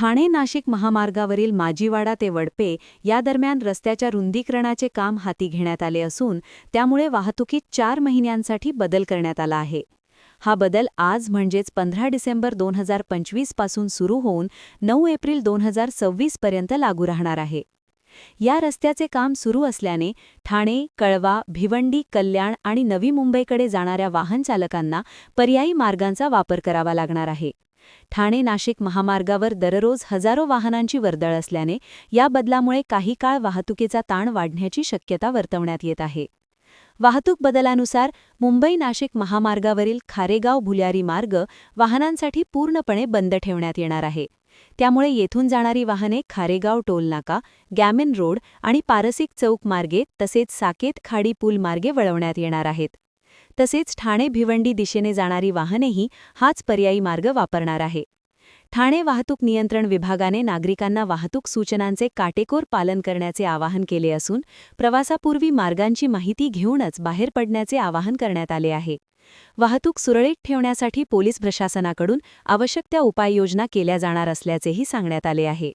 ठाणे-नाशिक महामार्गावरील माजीवाडा ते वडपे या दरम्यान रस्त्याच्या रुंदीकरणाचे काम हाती घेण्यात आले असून त्यामुळे वाहतुकीत 4 महिन्यांसाठी बदल करण्यात आला आहे. हा बदल आज म्हणजेच 15 डिसेंबर 2025 पासून सुरू होऊन 9 एप्रिल 2026 पर्यंत लागू राहणार आहे. या रस्त्याचे काम सुरू असल्याने ठाणे, कळवा, भिवंडी, कल्याण आणि नवी मुंबईकडे जाणाऱ्या वाहन चालकांना पर्यायी मार्गांचा वापर करावा लागणार आहे. ठाणे-नाशिक महामार्गावर दररोज हजारो वाहनांची वर्दळ असल्याने या बदलामुळे काही काळ वाहतुकीचा ताण वाढण्याची शक्यता वर्तवण्यात येत आहे. वाहतूक बदलानुसार मुंबई-नाशिक महामार्गावरील खारेगाव-भुल्यारी मार्ग वाहनांसाठी पूर्णपणे बंद ठेवण्यात येणार आहे. त्यामुळे येथून जाणारी वाहने खारेगाव टोलनाका, गॅमिन रोड आणि पारसिक चौक मार्गे तसेच साकेत खाडी पूल मार्गे वळवण्यात येणार आहेत. तसेच ठाणे-भिवंडी दिशेने जाणारी वाहनेही हाच पर्यायी मार्ग वापरणार आहे. ठाणे वाहतूक नियंत्रण विभागाने नागरिकांना वाहतूक सूचनांचे काटेकोर पालन करण्याचे आवाहन केले असून प्रवासापूर्वी मार्गांची माहिती घेऊनच बाहेर पडण्याचे आवाहन करण्यात आले आहे. वाहतूक सुरळीत ठेवण्यासाठी पोलीस प्रशासनाकडून आवश्यक त्या उपाययोजना केल्या जाणार असल्याचेही सांगण्यात आले आहे.